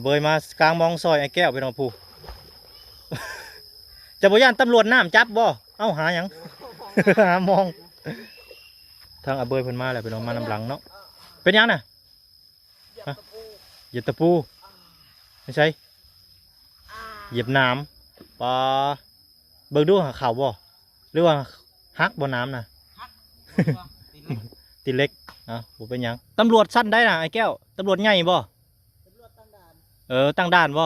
เบยมากลางมองซอยไอ้แก้วไปน้องผู้ จะบ่ย่านตำรวจน้ำจับบ่เอ้าหาหยัง หามองทางเบยเพิ่นมาแล้วไปน้องมานำหลังเนาะเป็นยังน่ะเหยียบตะปูไม่ใช่เหยียบน้ำปลาเบิ่งดูหาข่าวบ่หรือว่าฮักบ่น้ำน่ะ ตีเล็กบ่เป็นยังตำรวจสั้นได้น่ะไอ้แก้วตำรวจใหญ่บ่ตั้งด่านบ่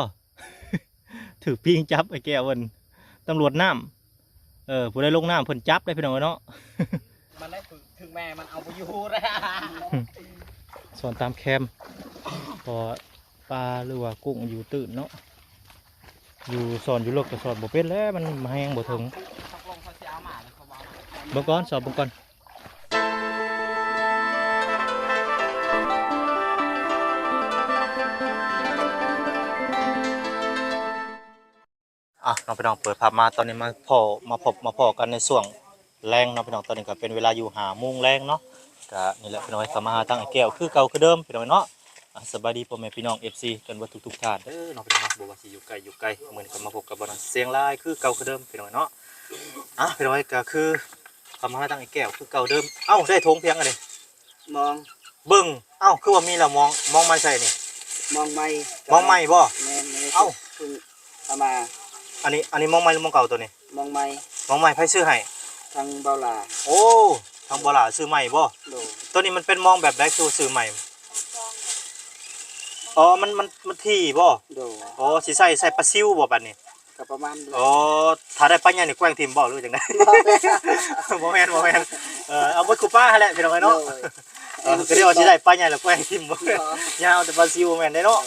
ถือปิ้งจับไอ้แก้วเพิ่นตำรวจน้ำผู้ใดลงน้ำเพิ่นจับได้พี่น้องเนาะ มันได้ถึงแม่มันเอาไปอยู่เลย สอนตามแคมพอปลาหรือว่ากุ้งอยู่ตื่นเนาะอยู่สอนอยู่เลิกก็สอนบ่เป็นแล้วมันแห้งบ่ถึงเบิ่งก่อนสอนเบิ่งก่อนน้องพี่น้องเปิดภาพมาตอนนี้มาพอกันในช่วงแรงน้องพี่น้องตอนนี้ก็เป็นเวลาอยู่5 โมงแรงเนาะก็นี่แหละพี่น้องเข้ามาหาทางไอ้แก้วคือเก่าคือเดิมพี่น้องเนาะสบายดีพ่อแม่พี่น้อง FC กันว่าทุกท่านน้องพี่น้องบ่ว่าสิอยู่ไกลเหมือนกับมาพบกับบ่เสียงลายคือเก่าคือเดิมพี่น้องเนาะพี่น้องก็คือเข้ามาหาทางไอ้แก้วคือเก่าเดิมเอ้าได้ทงเพียงอันนี้มองเบิ่งเอ้าคือว่ามีแล้วมองมาใส่นี่มองไม่บ่เอ้าคือเอามาอันนี้มองใหม่หรือมองเก่าตัวนี้มองไม่ไผซื้อให้ทางเบาหลาโอ้ทางบ่ล่ะซื้อใหม่บ่ตัวนี้มันเป็นมองแบบใดคือซื้อใหม่อ๋อมันที่บ่อ๋อสิใส่ปลาซิวบ่บัดนี้ก็ประมาณอ๋อถ้าได้ปลาใหญ่นี่แกว้งทิ่มบ่หรือจังได๋ บ่แม่นเอาไว้กูป้าหั่นแหละพี่น้องเนาะก็เรียกว่าสิได้ปลาใหญ่แล้วแกว้งทิ่มบ่ยาวแต่ปลาซิวแม่นได้เนาะ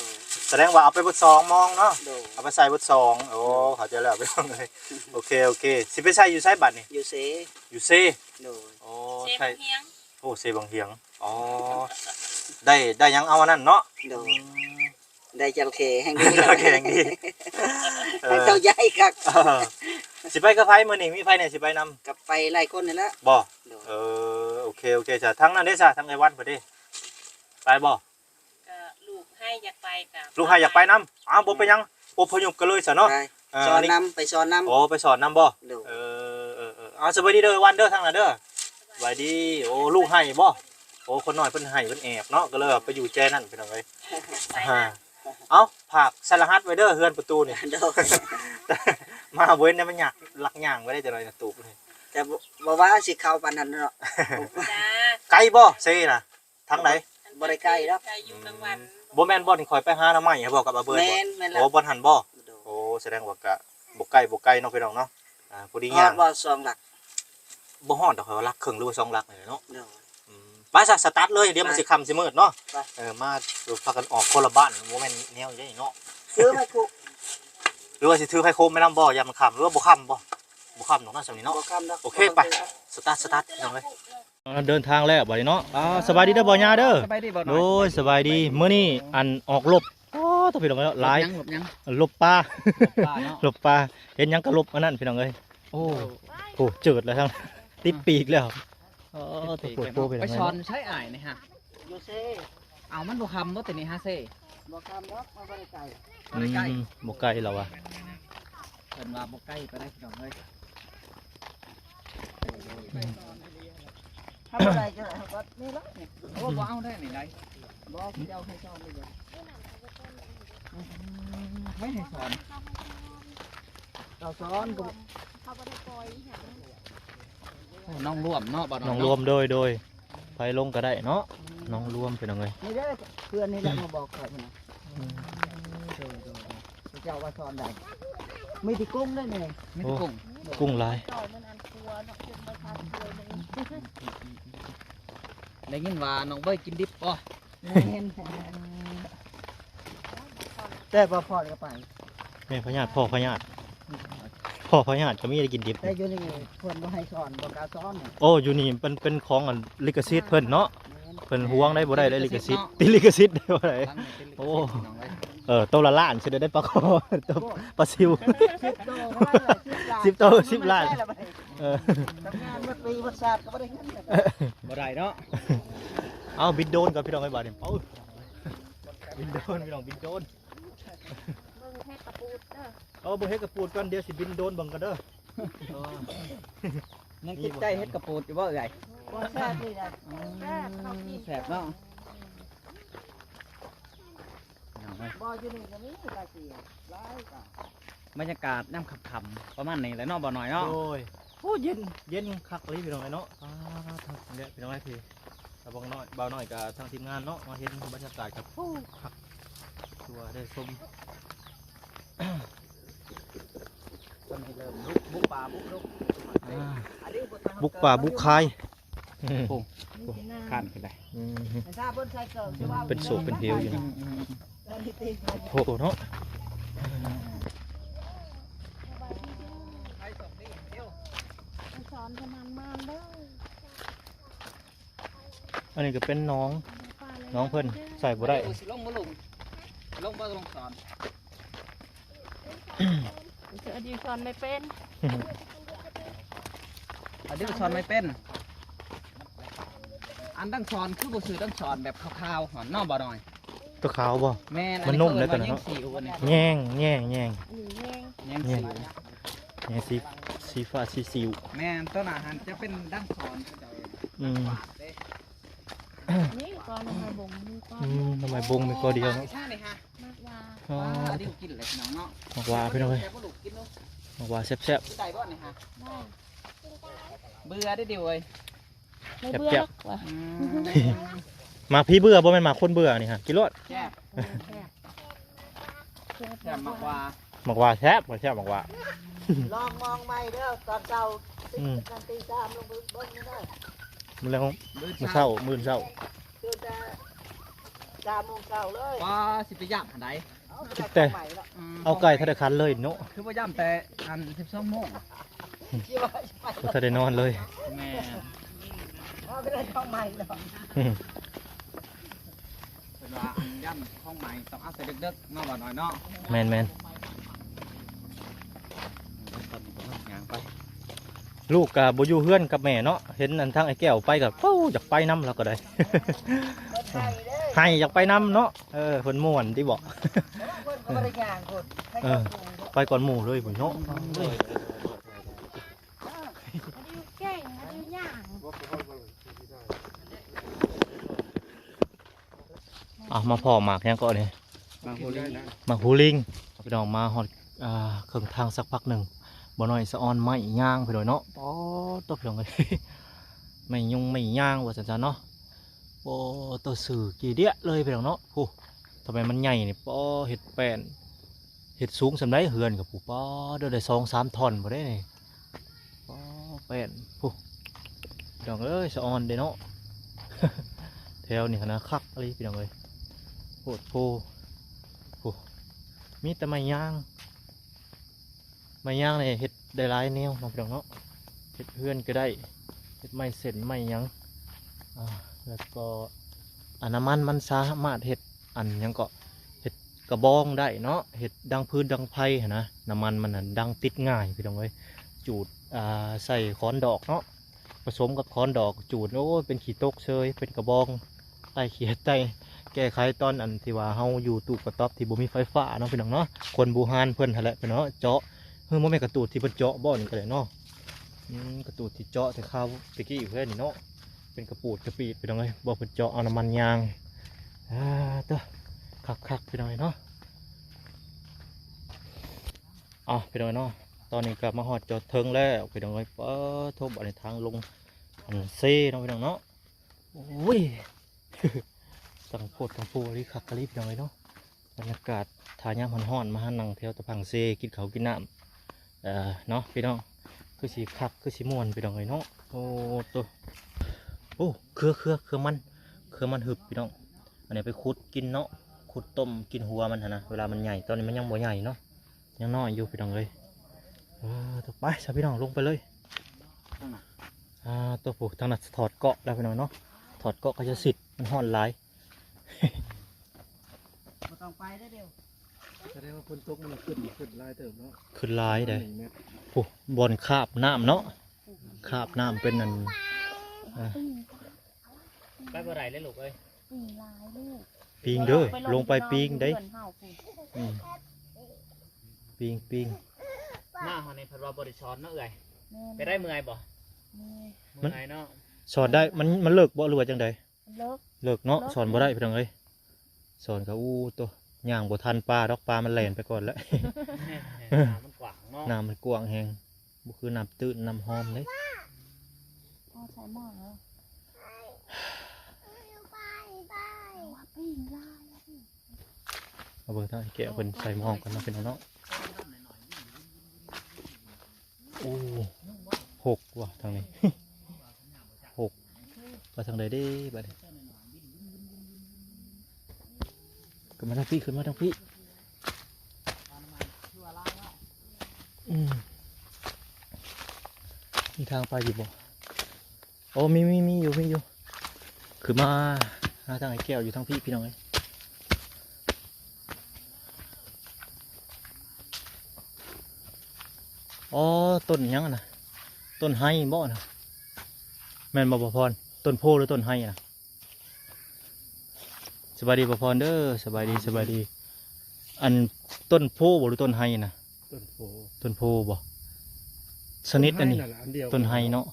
แสดงว่าเอาไปเบิด2มองเนาะเอาไปใส่เบิด2โอ้เข้าใจแล้วพี่น้องเอ้ยโอเคสิไปใส่อยู่ไสบัดนี่อยู่เซโอ้ใช่โอ้เซบางเฮียงอ๋อได้ยังเอาอันนั้นเนาะได้จระเข้แห่งนี้ ให้เจ้าใหญ่ครับสิไปกับไผมื้อนี้มีไผเนี่ยสิไปนำกับไปหลายคนนี่แหละบ่โอเคจ้ะทั้งนั้นเด้จ้ะทั้งไอ้วันพุ่นเด้ไปบ่ลูกให้อยากไปกับลูกให้อยากไปนำอ้าวบ่ไปยังอพยพกันเลยซะเนาะสอนนำไปสอนนำโอ้ไปสอนนำบ่สวัสดีเด้อวันเด้อทางนั้นเด้อสวัสดีโอ้ลูกให้บ่โอ้คนน้อยเพิ่นให้เพิ่นแอบเนาะก็เลยไปอยู่แจนั่นพี่น้องเอ้ยเอ้าผากสารหัสไว้เด้อเฮือนประตูนี่มาเว้นเนี่ยมันหยักลักย่างไว้ได้จังได๋ตูบนี่แต่บ่ว่าสิเข้าปานนั้นเนาะไกลบ่เซ่น่ะทางไหนบ่ได้ไกลดอกอยู่กลางวันบ่แม่นบ่นี่ข่อยไปหาหน่อไม้ให้บอกกับอาเบิดบ่โอ้บ่หันบ่โอ้แสดงว่ากะบ่ไกลเนาะพี่น้องเนาะพอดีย่างบ่2หลักบ่ฮอดดอกหลักครึ่งหรือว่า2หลักนี่เนาะไปซะสตาร์ทเลยเดี๋ยวมันสิค่ำสิมืดเนาะมาพากันออกคนละบ้านบ่แม่นแนวใหญ่เนาะซื้อไผคุหรือว่าสิถือไผโคมแม่น้ำบ่ยามมันค่ำหรือว่าบ่ค่ำบ่ค่ำเนาะซั่นนี่เนาะบ่ค่ำดอกโอเคไปสตาร์ทพี่น้องเอ้ยเดินทางแล้วบัดนี้เนาะสบายดีเด้อบ่ย่าเด้อสบายดีบ่โอ้ยสบายดีมื้อนี้อันออกลบต้องพี่น้องเอ้ยหลายลบปลาลบปลาเห็นหยังก็ลบอันนั้นพี่น้องเอ้ยโอ้เจิดแล้วทั้งติดปีกแล้วตัวปวดโป้ไปช้อนใช้อ่ายนี่ฮะอยู่เซเอามันบ่คำบ่ตัวนี้ฮะเซ่บ่คำดอกบ่ได้ไกลบ่ไกลแล้วว่ะเพิ่นว่าบ่ใกล้ก็ได้พี่น้องเอ้ยถ้าบ่ได้ก็นี่ละนี่โอ้บ่เอาได้นี่ได้บ่เจ้าให้ช้อนนี่บ่ไม่ให้สอนเราสอนก็เขาบ่ได้ปล่อยหยังน้องรวมเนาะบ่น้องรวมโดยไผลงก็ได้เนาะน้องรวมเป็นยังไงนี่เด้อเพื่อนนี่แหละมาบอกข่อยพุ่นน่ะเจ้าว่าสอนได้มีที่กุ้งได้นี่มีที่กุ้งหลายได้ยินว่าน้องเบ้ยกินดิบบ่เห็นแต่บ่พอก็ไปแม่พญาติพ่อพญาติก็มีได้กินดิบแต่อยู่นี่เพิ่นบ่ให้สอนบ่กล้าสอนโอ้อยู่นี่เป็นของลิขสิทธิ์เพิ่นเนาะเพิ่นห่วงได้บ่ได้ลิขสิทธิ์ติดลิขสิทธิ์ได้บ่ได้โอ้ตัวละล้านสิได้ปลาคอตัวปลาซิว10 ตัว10 ล้านทำงานมาปีวัดศาสตร์ก็บ่ได้เงินบ่ได้เนาะเอาบินโดนกับพี่น้องไอ้บาดนี่บินโดนพี่น้องบินโดน เบิ่งแค่กระปูดเด้อ เอาบ่เฮ็ดกระปูดก่อนเดี๋ยวสิบินโดนเบิ่งกันเด้อ ยังคิดใจเฮ็ดกระปูดอยู่บ่เอ่ย บ่แซ่บนี่นะ แสบเนาะ บ่อยู่นี่ก็มีกะเสียหลายกะ บรรยากาศย่ำค่ำๆประมาณนี้แหละเนาะบ่หน่อยเนาะ โอ้ยโอ้เย็นเย็นคักเลยพี่น้องเอ้ยเนาะเนี่ยพี่น้องไอ้พี่ตาบองน้อยบ่าวน้อยกับทางทีมงานเนาะมาเห็นบรรยากาศกับโอ้คักตัวได้ชม ตอนนี้เริ่มบุกป่าบุกรุก อันนี้บ่ทัน บุกป่าบุกคาย ข้านขึ้นได้ ถ้าเพิ่นใส่เกิงจะว่า เป็นโศกเป็นเหวอยู่นะ อันนี้ติ โถเนาะ สอนประมาณมานเด้อ อันนี้ก็เป็นน้อง ปลาเลย น้องเพิ่นใส่บ่ได้ สิลงบ่ลงบ่ลงสอน เสือดีสอนไม่เป็น อันนี้สอนไม่เป็นอันตั้งสอนคือบ่ซื้อตั้งสอนแบบคร่าวๆหอนนอกบ่หน่อย ตัวขาวบ่ แม่ มันนุ่มเลยตัวนั้น ยั เนาะ งสิวอันนี้ แง่งแง่งแง่ง หนีแห้ง ยัง แง่ สิ ง ว แง่งสีฟ้าสีสิว แม่ต้นอาหารจะเป็นดั้งสอน อืม ฝาดเด้ นี่ก่อนมาบ่งมีก่อน ทำไมบงมีก็เดียวเนาะ ใช่เลยฮะ มากว่า อ๋อ อันนี้กินเลยน้องเนาะ บอกว่าพี่น้องเอ้ย แต่บ่ลูกกินเนาะ บอกว่าแซ่บ ได้บ่นี่ฮะ ได้ เบื่อได้เดียวเว้ย ไม่เบื่อหรอกว่ะ ๆมาพี่เบื่อบ่แม่นมาคนเบื่อนี่ฮะกินรส แซ่บ แซ่บมากกว่า บอกว่าแซ่บบ่แซ่บบอกว่า ลองมองใหม่เด้อตอนเช้า อืม กันตี3ลงไปเบิ่งนี่เด้อ มื้อแล้วมื้อเช้ามื้อเช้า ตื่นแต่3โมงเช้าเลย ว่าสิไปย่ำอันใด เอาไปได้ของใหม่แล้ว เอาไก่ธนาคารเลยเนาะ คือว่าย่ำแต่อัน12โมง คิดว่าสิไป บ่ทันได้นอนเลย แม่ เอาไปได้ของใหม่แล้ว เป็นว่าอันย่ำห้องใหม่ต้องเอาใส่ดึกๆเนาะบ่หน่อยเนาะ แม่น ย่างไป ๆลูกก็บ่อยู่เฮือนกับแม่เนาะเห็นอันทางไอ้แก้วไปก็เอ้าอยากไปนํแล้วก็ได้ เพิ่นให้เด้อ ให้อยากไปนํเนาะเพิ่นม่วนที่บอก เพิ่นก็บ่ได้ย่างคนให้กับปรุง ไปก่อนหมู่เลยบ่เนาะ อันนี้เก่งอันนี้ย่าง มาพ่อหมากยังก็นี่ บางคนได้นะ หมากหูลิงพี่น้องมาฮอดเครื่องทางสักพักหนึ่งบ่น้อยสะออนไม้ย่างพี่น้อยเนาะป๊อตบพี่น้องเอ้ย ไม่ยุ่งไม่ย่างว่าซั่นๆเนาะโอ้ตัวสื่อกี่เดียเลยพี่น้องเนาะผู้ทำไมมันใหญ่นี่ป๊อเห็ดแป้นเห็ดสูงสำไรเหือนกับผู้ป๊อเด้อได้2-3ท่อนบ่ได้นี่ป๊อแป้นผู้พี่น้องเอ้ยสะออนเด้เนาะ แถวนี่นะคักอะไรพี่น้องเอ้ยโคตรโพผู้มีแต่ไม้ย่างไม้ย่างนี่เห็ดได้หลายแนวเนาะพี่น้องเนาะเห็ดเพื่อนก็ได้เห็ดไม้เส้นไม้หยังแล้วก็อันน้ำมันสามารถเห็ดอันหยังก็เห็ดกระบองได้เนาะเห็ดดังพื้นดังไผ่หั้นนะน้ำมันมันน่ะดังติดง่ายพี่น้องเอ้ยจูดใส่ค้อนดอกเนาะผสมกับค้อนดอกจูดโอ้ยเป็นขี้ตกเชยเป็นกระบองใต้เขียดใต้แก้ไขตอนอันที่ว่าเฮาอยู่ตู้กระต๊อบที่บ่มีไฟฟ้าเนาะพี่น้องเนาะคนบูฮานเพิ่นหั่นแหละพี่น้องเนาะเจาะเฮ้ยบ่แม่นกระตูดที่เพิ่นเจาะบ่นี่ก็ได้เนาะกระตูดที่เจาะแต่ข้าวตะกี้อยู่เพิ่นนี่เนาะเป็นกระปูดกระปีดพี่น้องเอ้ยบ่เพิ่นเจาะเอาน้ำมันยางเด้อคักๆพี่น้องเอ้ยเนาะพี่น้องเนาะตอนนี้ก็มาฮอดจอดเทิงแล้วพี่น้องเอ้ยทบอันนี้ทางลงอันเซ่เนาะพี่น้องเนาะโอ้ย ตั้งโพดตั้งปูรีคักกะรีพี่น้องเอ้ยเนาะบรรยากาศทายามฮ้อนๆมาหานั่งแถวตะพังเซกินข้าวกินน้ำเนาะพี่น้องคือสีคักคือสีม่วนพี่น้องเอ้ยเนาะโอ้ตัวโอ้เครือมันหึบพี่น้องอันนี้ไปขุดกินเนาะขุดต้มกินหัวมันหั่นนะเวลามันใหญ่ตอนนี้มันยังบ่ใหญ่เนาะยังน้อยอยู่พี่น้องเลยต่อไปสาพี่น้องลงไปเลยตัวผูกทางนั้นถอดเกาะแล้วพี่น้องเนาะถอดเกาะก็จะสิทธิ์มันฮ้อนหลาย บ่ต้องไปได้อเดียว แสดงว่าฝนตกมันขึ้นลายเติมเนาะ ขึ้นหลายได้ 1 เมตร โอ้บอนคาบน้ำเนาะคาบน้ำเป็นนั่น ปี ไปบ่ไรเลยลูกเอ้ย ปีลายลูก ปิงเด้อลงไปปิงได้ เพื่อนเฮาพุ่น อืมปิง หน้าเฮาในพัดว่าบ่ได้ช้อนเนาะเอ้ย แม่ ไปได้เมื่อยบ่ แม่ เมื่อยเนาะ สอนได้มันเลิกบ่หรือว่าจังใด เลิก เลิกเนาะสอนบ่ได้พี่น้องเอ้ยสอนก็อู้ตัวย่างบ่ทันปลาดอกปลามันแล่นไปก่อนแล้ว น้ำมันกว้างเนาะ น้ำมันกว้างแฮงบ่คือน้ำตื้นน้ำหอมเลย พ่อใช้หม้อแล้วว่าปิ้งลาย เอาเบิ่งทางไอ้แก้วเพิ่นใส่หม้อกันเนาะพี่น้องเนาะโอ้หกว่ะทางนี้ หกไปทางใดเด้บัดนี้ขึ้นมาทางพี่ขึ้นมาทางพี่มีทางไปอยู่บ่โอ้มีอยู่ขึ้นมาหาทางไอ้แก้วอยู่ทางพี่พี่น้องเอ้ยอ๋อต้นหยังอะนะต้นไฮบ่นะแม่นบ่บ่พรต้นโพหรือต้นไฮนะสบายดีบ่พรเด้อสบายดีอันต้นโพบ่หรือต้นไฮนะ ต้นโพ ต้นโพบ่ชนิดอันนี้ ต้ล่ะอันเดียว ต้นไฮเนาะ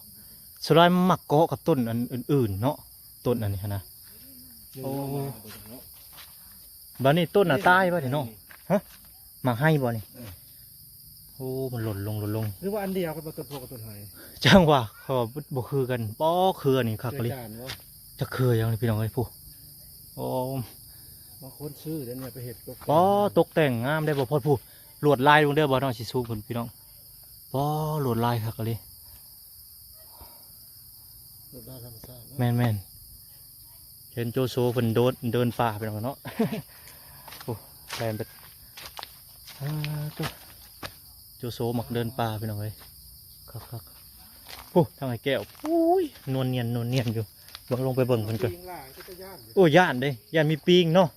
สลายมันมักเกาะกับต้นอันอื่นๆเนาะต้นอันนี้หั้นนะ โอ้ บ้านนี้ต้นน่ะตายบ่นี่เนาะมักให้บ่นี่โอ้มันหล่นลง หรือว่าอันเดียวกับต้นโพกับต้นไฮ จังว่าเขาว่าบ่คือกันป้อคืออันนี้คักเลย จานว่า จะคืออย่างนี้พี่น้องเอ้ยผู้โอ้ บางคนซื้อเดี๋ยวนี้ไปเห็ดก็ ป้อตกแต่งงามได้บ่พอผู้ลวดลายลงเด้อบ่น้องสิสู้เพิ่นพี่น้องป้อลวดลายคักเลย รถด้านธรรมชาติเนาะ แม่นเห็นโจโซเพิ่นเดินป่าไปแล้วเนาะ โอ้แลนไปตัวโจโซมักเดินป่าไปหน่อยครับโอ้ทางไอ้แก้วอุ้ยนวลเนียนอยู่เบิ่งลงไปเบิ่งเพิ่นก่อน ปีงล่างก็จะย่านอยู่ โอ้ย่านเด้ย่านมีปิงเนาะ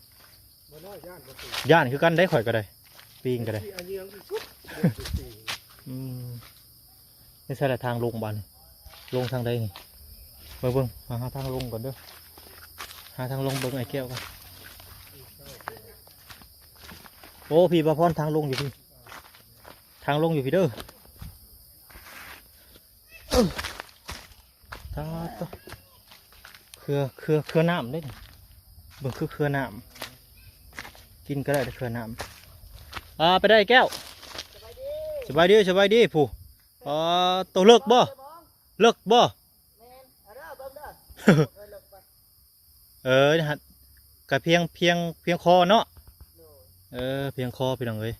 บ่น้อยย่านบ่ปี ย่านคือกันได้ข่อยก็ได้ปิงก็ได้ ที่อันเยืองที่สุดปีง นี่ใช่แต่ทางลงบ้านลงทางใดนี่เบิ่งหาทางลงก่อนเด้อหาทางลงเบิ่งไอ้แก้วกันโอ้พี่ประพรทางลงอยู่พี่ทางลงอยู่พี่เด้อตาตัวเครือน้ำได้นี่เบิ่งเครือน้ำกินก็ได้แต่เครือน้ำไปได้แก้วสบายดีผู้ตัวเลิกบ่นะฮะกะเพียงคอเนาะเพียงคอพี่น้องเอ้ย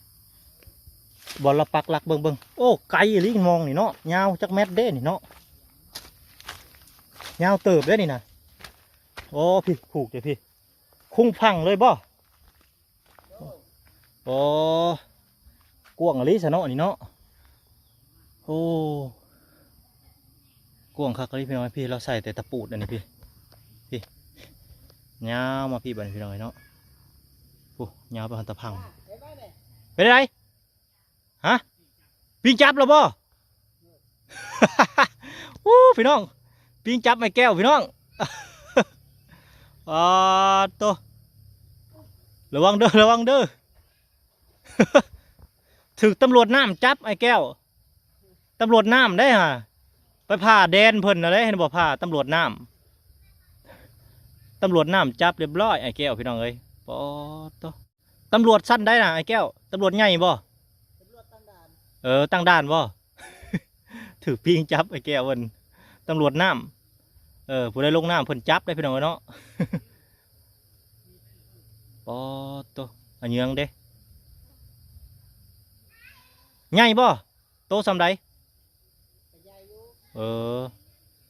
บอลละปักหลักเบิ่งโอ้ไกลลิงมองนี่เนาะยาวจักเม็ดเด้นี่เนาะยาวเติบเด้นี่นะโอ้พี่ผูกเดี๋ยวพี่คุ้งพังเลยบ่โอ้กวางลิซะเนาะนี่เนาะโอ้กวางคักลิพี่น้องพี่เราใส่แต่ตะปูดอันนี้พี่ยาวมาพี่บันพี่น้องเนาะโอ้ยาวไปหันตะพังเป็นไรฮะปิงจับหรอบ่ พี่น้องปิงจับไม่แก้วพี่น้อง ตัวระวังเด้อ ถึกตำรวจน้ำจับไอ้แก้วตำรวจน้ำได้ฮะไปผ่าแดนเพิ่นอะไรเห็นบอกผ่าตำรวจน้ำจับเรียบร้อยไอ้แก้วพี่น้องเอ้ยปอตัวตำรวจสั้นได้นะไอ้แก้วตำรวจใหญ่บ่ตั้งด่านบ่ ถือปิงจับไอ้แก้วเพิ่นตำรวจน้ำผู้ใดลงน้ำเพิ่นจับได้พี่น้องเนาะ ปอตัวอันยังเด้ใหญ่บ่โตสำใด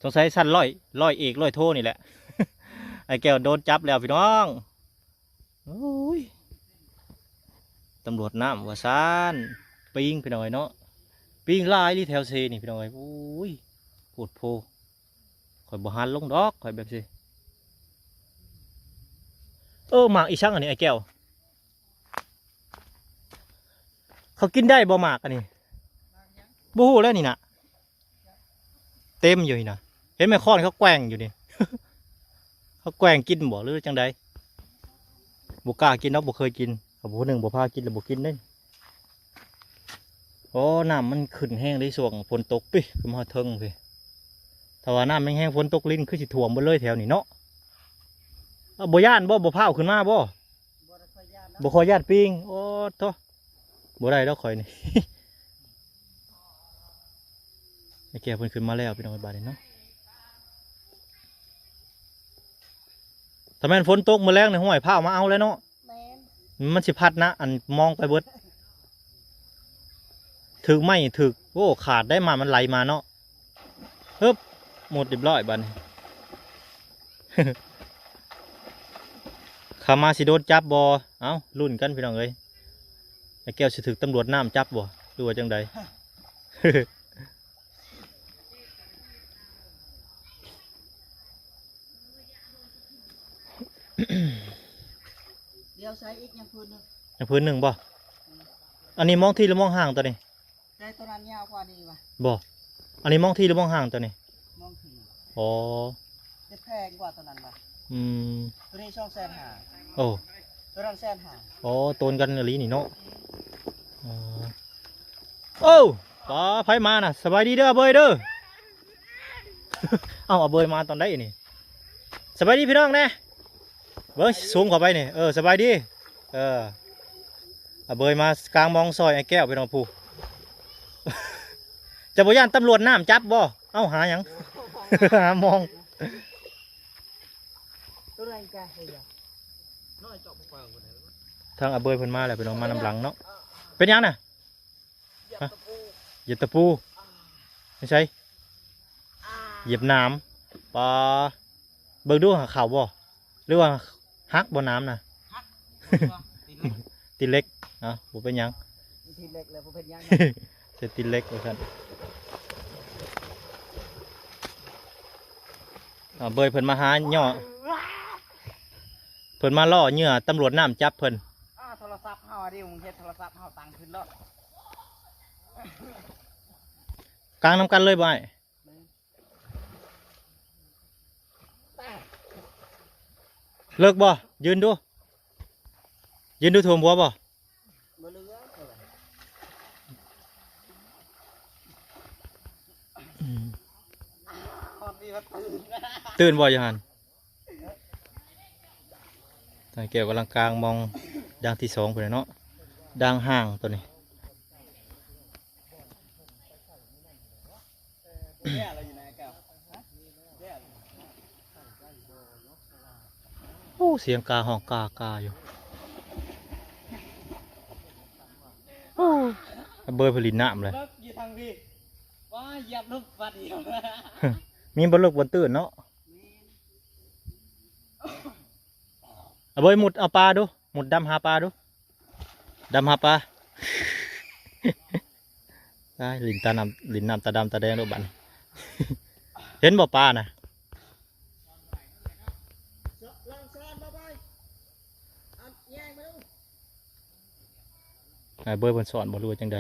สงสัยสั้นร้อยเอกร้อยโทนี่แหละ ไอ้แก้วโดนจับแล้วพี่น้องโอ้ยตำรวจน้ำว่าซานปิงพี่น้อยเนาะปิงลายที่แถวเซนี่พี่น้อยโอ้ยปวดโพข่อยบ่หันลงดอกข่อยแบบสิหมากอีช่างอันนี้ไอ้แก้วเขากินได้บ่หมากอันนี้บู๊แล้วนี่นะเต็มอยู่นี่นะเห็นไหมค้อนเขาแกว่งอยู่นี่ เขาแกว่งกินบ่หรือจังใด บ่กล้ากินเนาะบ่เคยกินกับผู้หนึ่งบ่พากินแล้วบ่กินเด้โอ้น้ำมันขึ้นแห้งได้ส่วงฝนตกปิคือมาเทิงพี่ถ้าว่าน้ำไม่แห้งฝนตกลิ้นคือสิท่วมหมดเลยแถวนี้เนาะบ่ย่านบ่พาวขึ้นมาบ่บ่คอยย่านปิงโอ้โธ่บ่ได้ดอกข่อยนี่ ไอ้แก่เพิ่นขึ้นมาแล้วพี่น้องบาดนี้เนาะถ้าแม่นฝนตกมื้อแรงในห้วยพาวมาเอาแล้วเนาะ แม่น มันสิพัดนะอันมองไปเบิดถึกไม่ถึกโอ้ขาดได้มามันไหลมาเนาะฮึบหมดเรียบร้อยบัดนี้ ขามาสิโดนจับบ่เอ้ารุ่นกันพี่น้องเอ้ยไอ้แก้วสิถึกตำรวจน้ำจับบ่หรือว่าจังใด เดี๋ยวใช้อีกอย่างพื้นนึง อย่างพื้นหนึ่งบ่อันนี้มองที่หรือมองห่างตัวนี้ ใช้ตัวนั้นยาวกว่านี้ว่ะ บ่อันนี้มองที่หรือมองห่างตัวนี้ มองถึง อ๋อ จะแพงกว่าตัวนั้นว่ะ อืม ตัวนี้250,000 โอ้ ตัวนั้น150,000 อ๋อโตนกันอะไรนี่เนาะอ๋อโอ้ปลาไผมาน่ะสบายดีเด้อเบยเด้อ เอ้าเอาเบยมาตอนได้นี่สบายดีพี่น้องแน่เบิ้งซูมเข้าไปนี่สบายดีเอาเบยมากลางมองซอยไอ้แก้วพี่น้องผู้ จะบ่ย่านตำรวจน้ำจับบ่เอ้าหาหยัง หามอง ตัวนั้นก็เฮ้ย ทางอาเบยเพิ่นมาแล้วพี่น้องมานำหลังเนาะเป็นยังน่ะฮะเหยียบตะปูไม่ใช่เหยียบน้ำปลาเบิ่งดูหาข่าวบ่หรือว่าฮักบ่น้ำน่ะ ตีเล็กอ่ะบ่เป็นหยัง ทีเล็กเลยบ่เป็นยัง เสร็จตีเล็กว่าซั่นเบยเพิ่นมาหาย่อเพิ่นมาล่อเหยื่อตำรวจน้ำจับเพิ่น โทรศัพท์เฮาดิมึงเฮ็ดโทรศัพท์เฮาตังขึ้นแล้ว กลางน้ำกันเลยบ่ไอ้เลิกบ่ยืนดูถ่วมหัวบ่ บ่เหลือ พอดีว่าตื่น ตื่นบ่อยู่หันทางแก้วกำลังกลางมองดังที่2พุ่นน่ะเนาะดังห่างตัวนี้ เนี่ยเราอยู่ไหนแก้ว โอ้เสียงกาห้องกาอยู่โอ้เบอร์ผลิตน้ำเลย เลิกอยู่ทางพี่ว่าเหยียบลูกบาดเดียว มีบนเลิกบนตื่นเนาะเอาเบอร์หมุดเอาปลาดูหมุดดำหาปลาดูดำหาปลา ได้ลินตาน้ำลินน้ำตาดำตาแดงดูบัน เห็นบ่ปลาน่ะเบอร์บนสอนบ่รู้ว่าจังใด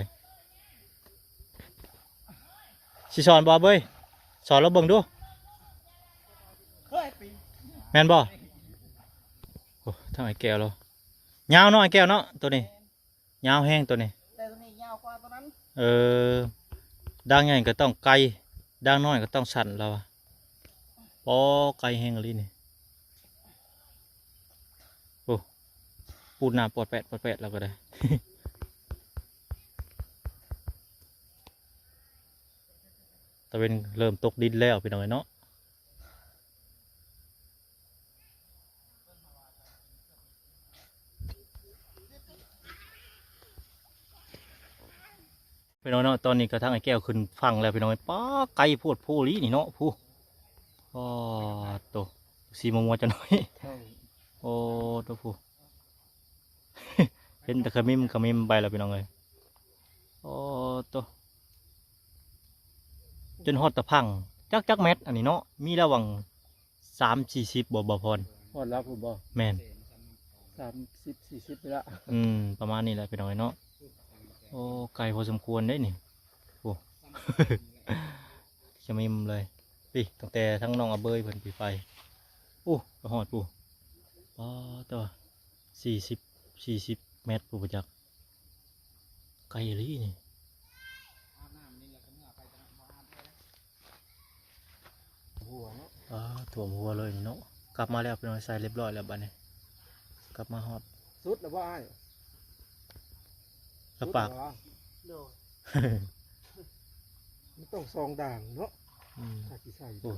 สิสอนบ่เบยสอนแล้วเบิ่งดู เฮ้ยปี แม่นบ่โอ้ทั้งไอ้แก้วเรายาวเนาะไอ้แก้วเนาะตัวนี้ยาวแห้งตัวนี้ แต่ตัวนี้ยาวกว่าตัวนั้น ด่างใหญ่ก็ต้องไกลด่างน้อยก็ต้องสั่นแล้วอะปอไกลแห้งอะไรนี่โอ้ปูดน้ำปอดแปดแล้วก็ได้ ตะเวนเริ่มตกดินแล้วพี่น้อยเนาะพี่น้อยเนาะตอนนี้กระทั่งไอ้แก้วขึ้นฟังแล้วพี่น้อยป้าไกลโพดผู้ลีนี่เนาะผู้อ๋อโตสีมัวๆจะน้อย โอ้ตัวผู้ เห็นแต่ขมิ้มไปแล้วพี่น้องเลยโอ้ตัวจนฮอดตะพังจักเม็ดอันนี้เนาะมีระหว่าง30-40บ่พร พอดรับผมบ่ แม่น 30-40ไปละ ประมาณนี้แหละพี่น้องเนาะโอ้ไก่พอสมควรได้นี่โอ้ จะมิ้มเลยปีตั้งแต่ทั้งน้องอาเบยเพิ่นปีไฟโอ้กระหอดปูอ๋อตัว 40 เมตรผู้ประจักษ์ไกลเลยนี่ถ่วมหัวเลยนี่เนาะกลับมาแล้วเป็นไงใส่เรียบร้อยแล้วบัดนี้กลับมาฮอด สุดแล้วว่าไอ้ กระปาก โดย มันต้องซองด่างเนาะ อืม ถ้าที่ใส่ โอ้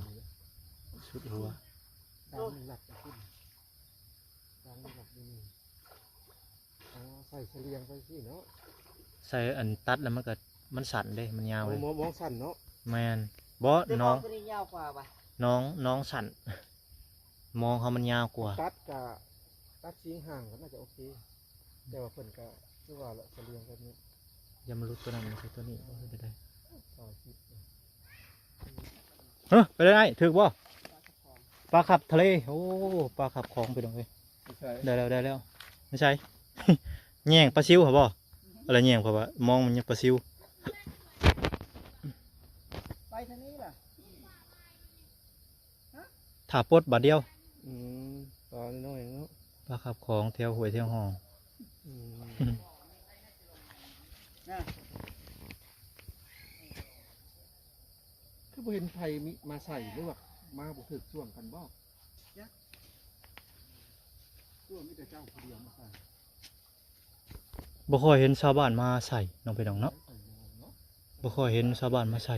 สุดหัว ด่างมันหนักจะขึ้นด่างมันหนักนี่อ๋อใส่เฉลียงไปสิเนาะ ใส่อันตัดแล้วมันสั่นเด้มันยาวเลย มองสั่นเนาะ แมนบ่ แต่ น้อง ตัวนี้ยาวกว่าป่ะ น้องสั่นมองเขามันยาวกว่า ตัดชิ้งห่างก็น่าจะโอเคแต่ว่าเพิ่นก็คือว่าละเฉลียงแบบนี้ อย่ามาลุดตัวนั้นมันคือตัวนี้เอาไปได้ ต่อคิด เฮ้ยไปได้ไงถึกบ่ปลาขับทะเลโอ้ปลาขับคลองไปตรงนี้ ไม่ใช่ ได้แล้วไม่ใช่ แย่งปลาซิวเหรอบ่อะไรแย่งเพราะว่ามองมันยังปลาซิว ไปทางนี้ล่ะ ถาปดบาทเดียว อืมตอนน้อยเนาะ ปลาขับคลองแถวห้วยแถวห้อง อืม นะ คือบ่เห็นไผมีมาใส่หรือว่ามาบ่ถึกช่วงกันบ่ช่วงมีแต่เจ้าผู้เดียวมาใส่ บ่ค่อยเห็นชาวบ้านมาใส่น้องไปน้องเนาะ ใส่เนาะ บ่ค่อยเห็นชาวบ้านมาใส่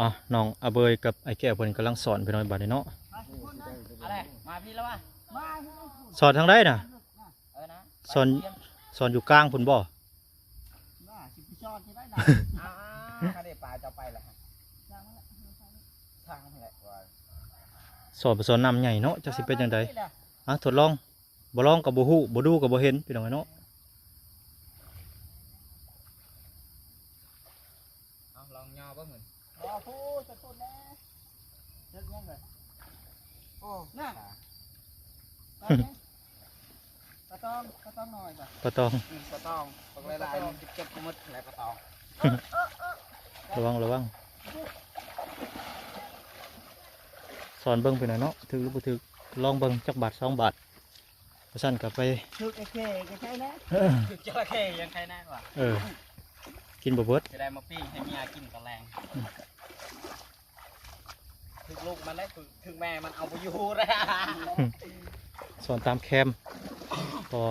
อ่ะน้องอาเบยกับไอ้แก้วเพิ่นกำลังสอนไปหน่อยบัดนี้เนาะ อะไรมาพี่แล้ววะ สอนทางใดน่ะ นะ สอนอยู่กลางพุ่นบ่ ว่าสิไปซ่อนที่ไหนน่ะ ถ้าได้ปลาจะไปละฮะทางแหละว่า สอนน้ำใหญ่เนาะจักสิเป็นจังไดอ่ะทดลองบ่ลองก็บ่ฮู้บ่ดูก็บ่เห็นพี่น้องเนาะ เอาลองย่อบ้างเหมือน บ่พูดจะพูดแน่เลิกยังเลยโอ้น่ะกระตองหน่อยป่ะ ก็ต้อง กระตองปกลายมันจะเก็บมุดอะไรกระตอง ระวังสอนเบิ่งไปหน่อยเนาะถึกหรือบ่ถึกลองเบิ่งจักบาท2 บาทเพราะฉะนั้นก็ไป คือไอ้เคก็ใช่นะ คือจระเข้ยังใครแน่กว่า กินบ่เบิด จะได้มาปิ้งให้เมียกินตะแรงถึงลูกมันได้ถึงแม่มันเอาไปอยู่เลย สอนตามแคมพอ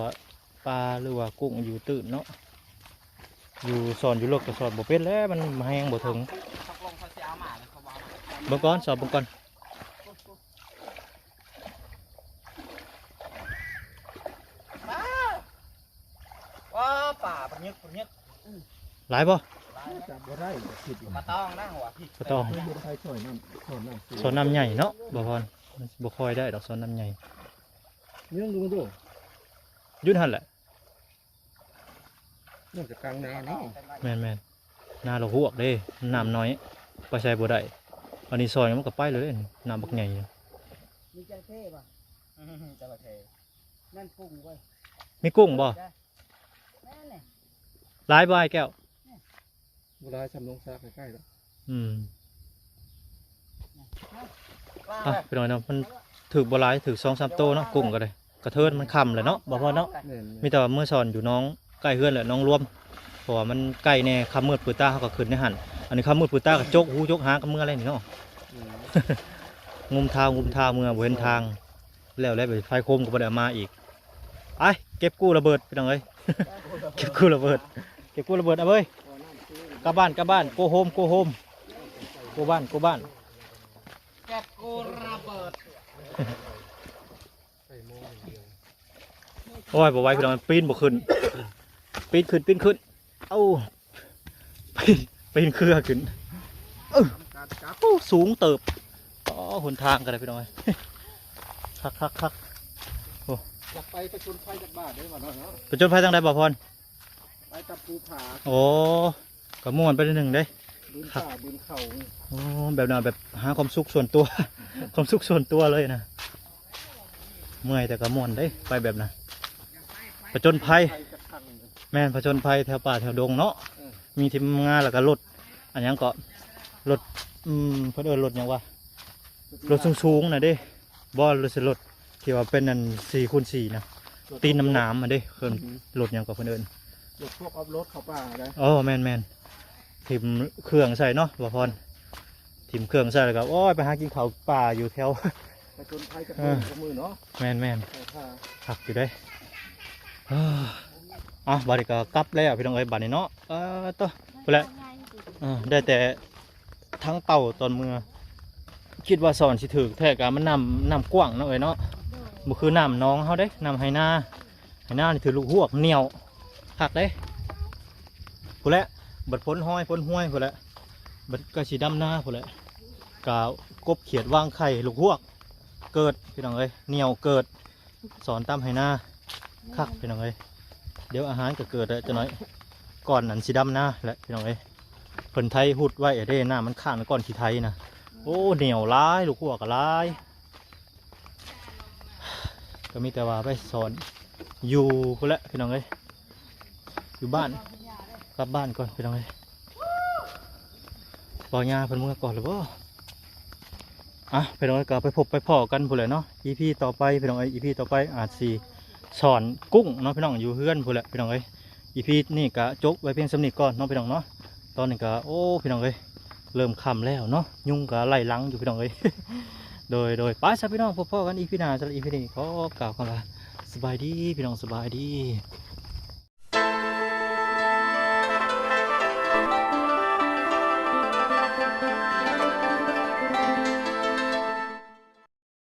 ปลาหรือว่ากุ้งอยู่ตื้นเนาะอยู่สอนอยู่โลกก็สอนบ่เป็นแล้วมันแห้งบ่ถึง ตกลงเขาจะเอาหมาเลยเขาบอก เบิ่งก่อนสอนเบิ่งก่อน ว้าป่าปะยึก หลายบ่ จับบ่ได้คิด มาต้องนะหัวพี่ ก็ต้อง บ่ได้ช่วยน้ำ สอนน้ำใหญ่เนาะบ่พรมันบ่ค่อยได้ดอกสอนน้ำใหญ่ นี่ต้องดูมันดู ยุ่นหั่นแหละ นอกจากกลางนาเนาะ แม่นหน้าเราหวกเด้น้ำน้อยไปใช้บ่ได้อันนี้ซอยมันก็ไปเลยน้ำบักใหญ่ มีจระเข้ป่ะ จระเข้ นั่นกุ้งเว้ย มีกุ้งบ่ แม่เนี่ย หลายบ่ไอ้แก้ว บ่ได้สำลงซาใกล้ๆแล้ว อ่ะไปหน่อยเนาะมันถือบ่หลายถือ2-3 โตเนาะกุ้งก็ได้กระเทินมันค่ำแหละเนาะบ่พอเนาะ แม่น มีแต่ว่าเมื่อสอนอยู่น้องใกล้เฮือนแหละน้องรวมเพราะว่ามันใกล้แน่คำมืดปืนตาเขาก็ขึ้นในหันอันนี้คำมืดปืนตาก็จกหูจกหางกับมืออะไรนี่เนาะ งุมเท้างุมเท้ามือบ่เห็นทางแล้วไปไฟโคมก็บ่ได้เอามาอีกไอ้เก็บกู้ระเบิดไปหน่อย เก็บกู้ระเบิดเอาเว้ยกลับบ้านโกโฮมโกบ้าน แก็บกูระเบิด ใส่โมงอย่างเดียว โอ้ยบ่ไหวพี่น้องมันปีนบ่ขึ้น ปีนขึ้นเอ้าปีนเครือขึ้น การจับ โอ้สูงเติบอ๋อหนทางกันเลยพี่น้อง คัก อยากไปประชนภัยจากบ้านได้บ่เนาะ ไปจนภัยทางใดบ่พร ไปกับภูผา โอ้ก็ม่วนไปนิดหนึ่งเด้ บืนป่าบืนเขา โอ้แบบนั้นแบบหาความสุขส่วนตัว ความสุขส่วนตัวเลยนะเมื่อยแต่ก็ม่วนเด้ไปแบบนั้นผจญภัย ภัยจะทัน แม่นผจญภัยแถวป่าแถวดงเนาะมีทีมงานแล้วก็รถอันยังก็รถเพิ่นเอิ้นรถหยังวะรถสูงๆน่ะเด้บ่รถสิรถ ที่ว่าเป็นนั่น4x4นะตีนน้ำหนามมาเด้เพิ่นรถหยังกับเพิ่นเอิ้น รถพวกออฟโรดเขาป่าได้ อ๋อแม่นถิ่มเครื่องใส่เนาะบ่พรถิ่มเครื่องใส่แล้วก็โอ้ยไปหากินข้าวป่าอยู่แถว ไปจนไทยกับมือเนาะ แม่น แต่ถ้า ผักอยู่ได้อ่ะบัดนี้ก็กลับแล้วพี่น้องเอ้ยบัดนี้เนาะต่อไปแล้วได้แต่ทั้งเป่าตอนเมื่อคิดว่าสอนสิถึกแท้กะมันน้ำกว้างเนาะเอ้ยเนาะบ่คือน้ำน้องเฮาเด้น้ำไหนานี่ถือลูกหวกเหนียวผักเด้พุ่นแหละบัดพ้นห้อยพ้นห้วยพุ่นแหละบัดก็สิดำหน้าพุ่นแหละกะกบเขียดวางไข่ลูกหวกเกิดพี่น้องเอ้ยเหนียวเกิดสอนตามไหนาคักพี่น้องเอ้ยเดี๋ยวอาหารก็เกิดแล้วจะน้อยก่อนนั้นสิดำหน้าแหละพี่น้องเอ้ยเพิ่นไทยหุดไว้เด้หน้ามันข้างก่อนสิไทยนะโอ้เหนียวร้ายลูกหัวก็ร้ายก็มีแต่ว่าไปสอนอยู่พุ่นแหละพี่น้องเอ้ยอยู่บ้านกลับบ้านก่อนพี่น้องเอ้ยปอยาเพิ่นมื้อก่อนหรือบ่อ่ะพี่น้องเอ้ยก็ไปพบไปพ้อกันพุ่นแหละเนาะ EP ต่อไปพี่น้องเอ้ย EP ต่อไปอาจสิสอนกุ้งเนาะพี่น้องอยู่เฮือนพุ่นแหละพี่น้องเอ้ย EP นี่ก็จบไว้เพียงสำนีก่อนเนาะพี่น้องเนาะตอนนี้ก็โอ้พี่น้องเอ้ยเริ่มค่ำแล้วเนาะยุงก็ไล่ลังอยู่พี่น้องเอ้ย โดยไปซะพี่น้องพบกัน EP หน้าสำหรับ EP นี้ขอกล่าวคำว่าสบายดีพี่น้องสบายดี